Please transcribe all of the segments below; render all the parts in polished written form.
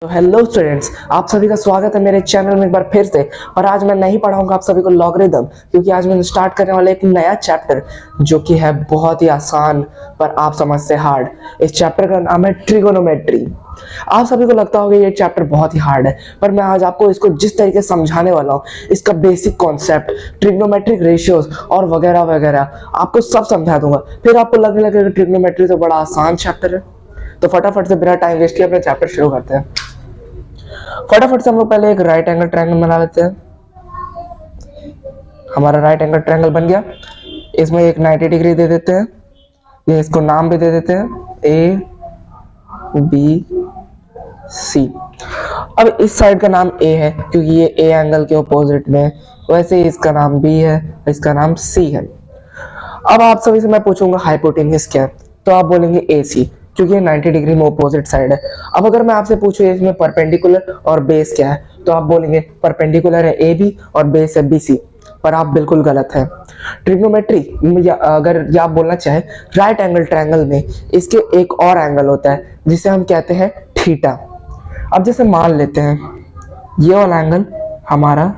तो hello students, आप सभी का स्वागत है मेरे चैनल में एक बार फिर से। और आज मैं नहीं पढ़ाऊंगा आप सभी को लॉगरिदम, क्योंकि आज मैं स्टार्ट करने वाला एक नया चैप्टर जो कि है बहुत ही आसान पर आप समझते हार्ड। इस चैप्टर का नाम है ट्रिगोनोमेट्री। आप सभी को लगता होगा ये चैप्टर बहुत ही हार्ड है, पर मैं आज आपको इसको जिस तरीके से समझाने वाला हूँ, इसका बेसिक कॉन्सेप्ट, ट्रिग्नोमेट्रिक रेशियोज और वगैरह वगैरह आपको सब समझा दूंगा। फिर आपको लगने लगेगा ट्रिग्नोमेट्री तो बड़ा आसान चैप्टर है। तो फटाफट से बिना टाइम वेस्ट किए अपना चैप्टर शुरू करते हैं। फटाफट से हम लोग पहले एक राइट एंगल ट्रायंगल बना लेते हैं। हमारा राइट एंगल ट्रायंगल बन गया। इसमें एक 90 डिग्री दे देते हैं, ये इसको नाम भी दे देते हैं ए बी सी। अब इस साइड का नाम ए है क्योंकि ये ए एंगल के ऑपोजिट में, वैसे ही इसका नाम बी है, इसका नाम सी है। अब आप सभी से मैं पूछूंगा हाइपोटेन्यूज क्या है, तो आप बोलेंगे ए सी, क्योंकि ये 90 डिग्री में ऑपोजिट साइड है। अब अगर मैं आपसे पूछूं इसमें परपेंडिकुलर और बेस क्या है, तो आप बोलेंगे परपेंडिकुलर है ए बी और बेस है बी सी, पर आप बिल्कुल गलत है। ट्रिग्नोमेट्री अगर आप बोलना चाहे राइट एंगल ट्रायंगल में इसके एक और एंगल होता है जिसे हम कहते हैं थीटा। अब जैसे मान लेते हैं ये वाला एंगल हमारा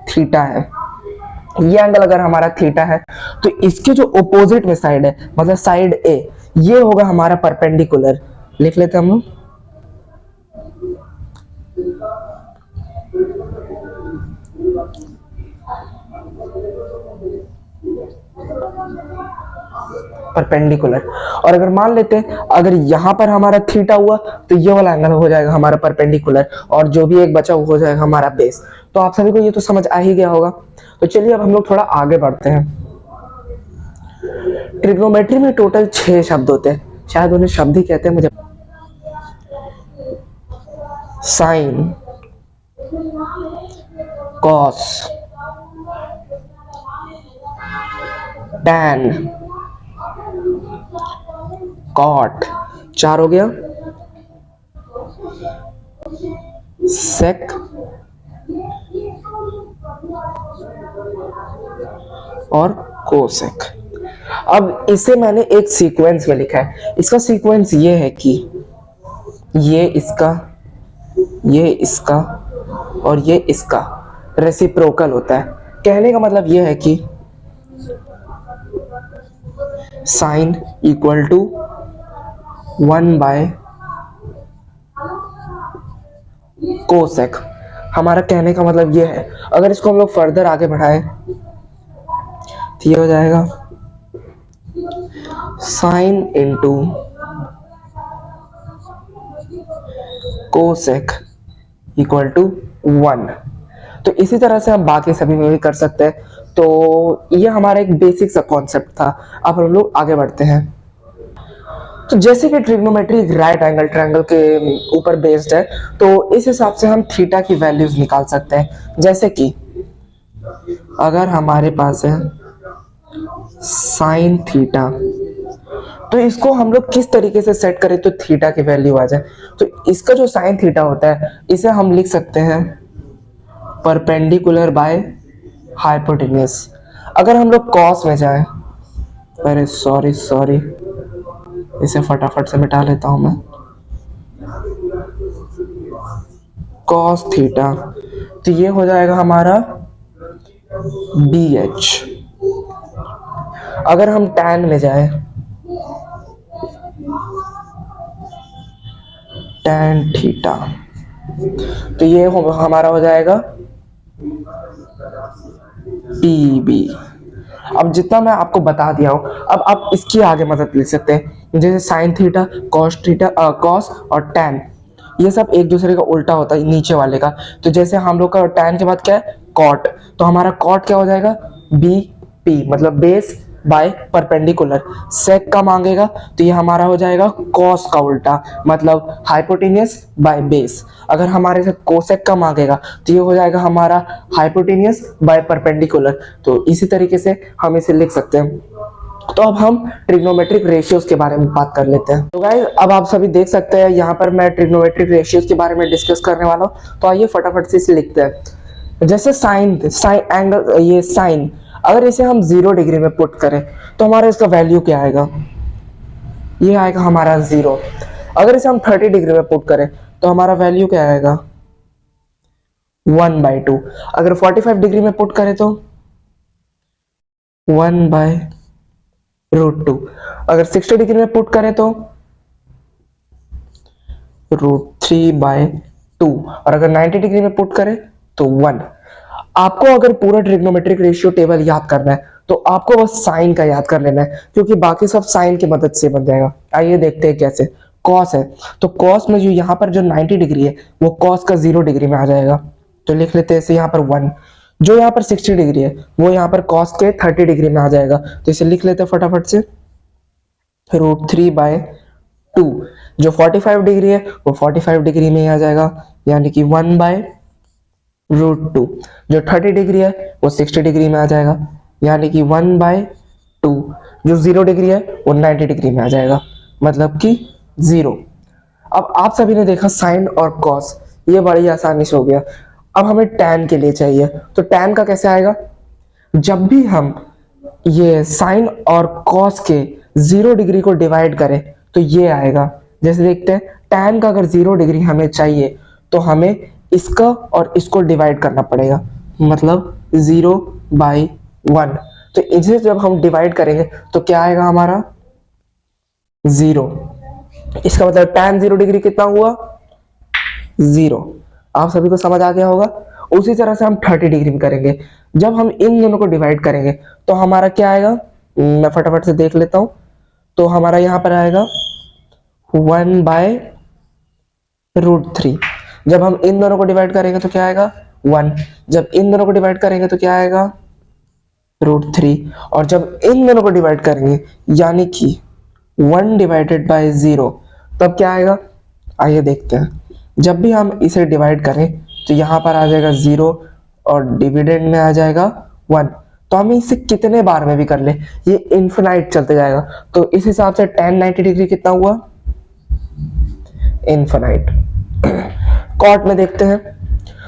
थीटा है, ये एंगल अगर हमारा थीटा है तो इसके जो ऑपोजिट में साइड है, मतलब साइड ए, ये होगा हमारा परपेंडिकुलर। लिख लेते हैं हम लोग, परपेंडिकुलर। और अगर मान लेते हैं अगर यहां पर हमारा थीटा हुआ तो ये वाला एंगल हो जाएगा हमारा परपेंडिकुलर, और जो भी एक बचा वो हो जाएगा हमारा बेस। तो आप सभी को ये तो समझ आ ही गया होगा। तो चलिए अब हम लोग थोड़ा आगे बढ़ते हैं। ट्रिग्नोमेट्री में टोटल 6 शब्द होते हैं, शायद उन्हें शब्द ही कहते हैं मुझे। साइन, कॉस, टैन, कॉट, 4 हो गया, सेक और कोसेक। अब इसे मैंने एक सीक्वेंस में लिखा है। इसका सीक्वेंस ये है कि ये इसका और ये इसका रेसिप्रोकल होता है। कहने का मतलब ये है कि sine equal to 1 by cosec. हमारा कहने का मतलब ये है। अगर इसको हम लोग फर्दर आगे बढ़ाएं तो ये हो जाएगा sine into cosec equal to 1। तो इसी तरह से हम बाकी सभी में भी कर सकते हैं। तो ये हमारा एक बेसिक सा कॉन्सेप्ट था। अब हम लोग आगे बढ़ते हैं। तो जैसे कि ट्रिग्नोमेट्री राइट एंगल ट्रायंगल के ऊपर बेस्ड है, तो इस हिसाब से हम थीटा की वैल्यूज निकाल सकते हैं। जैसे कि अगर हमारे पास है साइन थीटा, तो इसको हम लोग किस तरीके से सेट करें तो थीटा की वैल्यू आ जाए। तो इसका जो साइन थीटा होता है इसे हम लिख सकते हैं परपेंडिकुलर बाय हाइपोटेन्यूज। अगर हम लोग कॉस में जाए, अरे सॉरी इसे फटाफट से मिटा लेता हूं मैं, कॉस थीटा, तो ये हो जाएगा हमारा BH। अगर हम टैन में जाए, टैन थीटा, तो ये हमारा हो जाएगा PB। अब जितना मैं आपको बता दिया हूं, अब आप इसकी आगे मदद ले सकते हैं। जैसे sine theta, cos theta, cos और टैन, ये सब एक दूसरे का उल्टा होता है नीचे वाले का। तो जैसे हम लोग का टैन के बाद क्या है, कॉट, तो हमारा कॉट क्या हो जाएगा BP, मतलब बेस बाय परपेंडिकुलर। सेक का मांगेगा तो ये हमारा हो जाएगा कॉस का उल्टा, मतलब हाइपोटेन्यूज बाय बेस। अगर हमारे से कोसेक का मांगेगा तो ये हो जाएगा हमारा हाइपोटेन्यूज बाय परपेंडिकुलर। तो इसी तरीके से हम इसे लिख सकते हैं। तो अब हम ट्रिग्नोमेट्रिक रेशियोज के बारे में बात कर लेते हैं। तो गाइस अब आप सभी देख सकते हैं यहाँ पर मैं ट्रिग्नोमेट्रिक रेशियोज के बारे में डिस्कस करने वाला हूँ। तो आइए फटाफट से इसे लिखते हैं। जैसे साइन एंगल, ये साइन अगर इसे हम 0 डिग्री में पुट करें तो हमारा इसका वैल्यू क्या आएगा, ये आएगा हमारा 0। अगर इसे हम 30 डिग्री में पुट करें तो हमारा वैल्यू क्या आएगा 1/2। अगर 45 डिग्री में पुट करें तो 1/√2। अगर 60 डिग्री में पुट करें तो √3/2। और अगर 90 डिग्री में पुट करें तो 1। आपको अगर पूरा ट्रिग्नोमेट्रिक रेशियो टेबल याद करना है तो आपको बस साइन का याद कर लेना है, क्योंकि बाकी सब साइन की मदद से बन जाएगा। आइए देखते हैं कैसे। कॉस है तो कॉस में जो यहाँ पर जो 90 डिग्री है वो कॉस का 0 डिग्री में आ जाएगा, तो लिख लेते हैं इसे यहाँ पर 1। जो यहाँ पर 60 डिग्री है वो यहाँ पर कॉस के 30 डिग्री में आ जाएगा, तो इसे लिख लेते हैं फटाफट से √3/2। जो 45 डिग्री है वो 45 डिग्री में ही आ जाएगा, यानी कि 1/√2। जो 30 डिग्री है वो 60 डिग्री में आ जाएगा, यानी कि 1/2। जो 0 डिग्री है वो 90 डिग्री में आ जाएगा, मतलब कि 0। अब आप सभी ने देखा साइन और कॉस, ये बड़ी आसानी से हो गया। अब हमें टैन के लिए चाहिए, तो टैन का कैसे आएगा? जब भी हम ये साइन और कॉस के 0 डिग्री को डिवाइड करें तो ये आएगा। जैसे देखते हैं टैन का अगर 0 डिग्री हमें चाहिए तो हमें इसका और इसको डिवाइड करना पड़ेगा, मतलब 0/1। तो इसे जब हम डिवाइड करेंगे तो क्या आएगा हमारा 0। इसका मतलब टैन 0 डिग्री कितना हुआ 0। आप सभी को समझ आ गया होगा। उसी तरह से हम 30 डिग्री में करेंगे। जब हम इन दोनों को डिवाइड करेंगे तो हमारा क्या आएगा, मैं फटाफट से देख लेता हूं। तो हमारा यहां पर आएगा 1/√3। जब हम इन दोनों को डिवाइड करेंगे तो क्या आएगा 1। जब इन दोनों को डिवाइड करेंगे तो क्या आएगा √3। और जब इन दोनों को डिवाइड करेंगे यानी कि 1/0, तब क्या आएगा, आइए देखते हैं। जब भी हम इसे डिवाइड करें तो यहाँ पर आ जाएगा 0 और डिविडेंड में आ जाएगा 1। तो हम इसे कितने बार में भी कर ले, ये इन्फिनाइट चलते जाएगा। तो इस हिसाब से tan 90 डिग्री कितना हुआ इन्फिनाइट। कॉट में देखते हैं,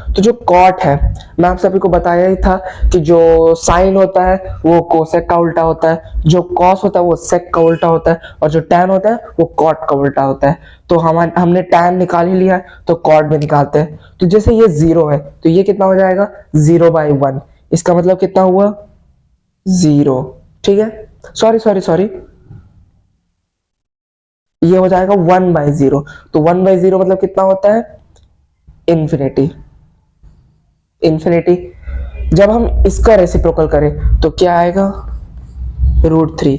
तो जो कॉट है मैं आप सभी को बताया ही था कि जो साइन होता है वो कोसेक का उल्टा होता है, जो कॉस होता है वो सेक का उल्टा होता है, और जो टैन होता है वो कॉट का उल्टा होता है। तो हमने टैन निकाल ही लिया है तो कॉट भी निकालते हैं। तो जैसे ये 0 है तो ये कितना हो जाएगा 0/1। इसका मतलब कितना हुआ 0, ठीक है। सॉरी, ये हो जाएगा 1/0। तो 1/0 मतलब कितना होता है इन्फिनिटी। जब हम इसका रेसिप्रोकल करें तो क्या आएगा √3।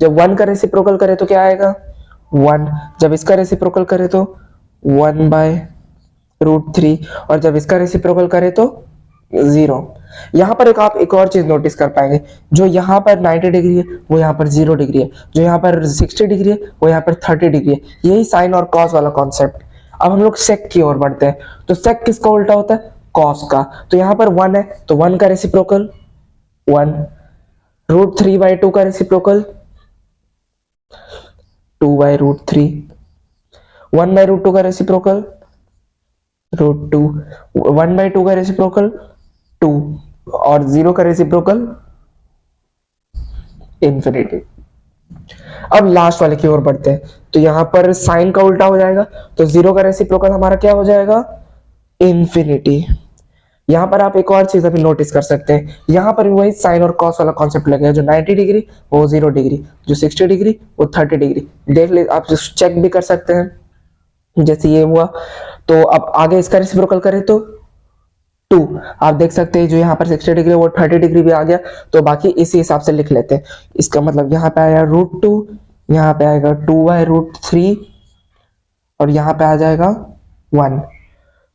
जब 1 का रेसिप्रोकल करें तो क्या आएगा 1। जब इसका रेसिप्रोकल करें तो 1/√3। और जब इसका रेसिप्रोकल करें तो 0। यहाँ पर आप एक और चीज नोटिस कर पाएंगे, जो यहाँ पर 90 डिग्री है वो यहाँ पर 0 डिग्री है, जो यहाँ पर 60 डिग्री है वो यहाँ पर 30 डिग्री है। यही साइन और कॉस वाला कॉन्सेप्ट। अब हम लोग सेक की ओर बढ़ते हैं, तो सेक किसका उल्टा होता है कॉस का। तो यहाँ पर 1 है तो 1 का रेसिप्रोकल 1, √3/2 का रेसिप्रोकल 2/√3, 1/√2 का रेसिप्रोकल √2, 1/2 का रेसिप्रोकल 2, और 0 का रेसिप्रोकल इन्फिनिटी। अब लास्ट वाले की ओर बढ़ते हैं, तो यहां पर साइन का उल्टा हो जाएगा, तो 0 का रेसिप्रोकल हमारा क्या हो जाएगा इन्फिनिटी। यहां पर आप एक और चीज अभी नोटिस कर सकते हैं, यहां पर भी वही साइन और कॉस वाला कॉन्सेप्ट लगेगा। जो 90 डिग्री वो 0 डिग्री, जो 60 डिग्री वो 30 डिग्री। देख ले, आप चेक भी कर सकते हैं। जैसे ये हुआ तो अब आगे इसका रेसिप्रोकल करें तो 2। आप देख सकते हैं जो यहाँ पर 60 डिग्री वो 30 डिग्री भी आ गया, तो बाकी इसी हिसाब से लिख लेते हैं। इसका मतलब यहाँ पे आएगा √2, यहाँ पे आएगा 2/√3, और यहाँ पे आ जाएगा 1।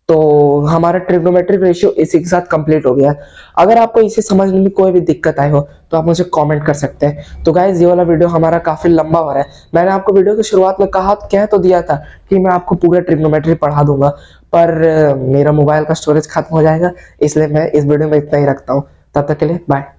तो हमारा ट्रिग्नोमेट्रिक रेशियो इसी के साथ कंप्लीट हो गया है। अगर आपको इसे समझने में कोई भी दिक्कत आई हो तो आप मुझे कमेंट कर सकते हैं। तो गाइज ये वाला वीडियो हमारा काफी लंबा हो रहा है। मैंने आपको वीडियो की शुरुआत में कह तो दिया था कि मैं आपको पूरा ट्रिग्नोमेट्री पढ़ा दूंगा, पर मेरा मोबाइल का स्टोरेज खत्म हो जाएगा, इसलिए मैं इस वीडियो में इतना ही रखता हूँ। तब तक के लिए बाय।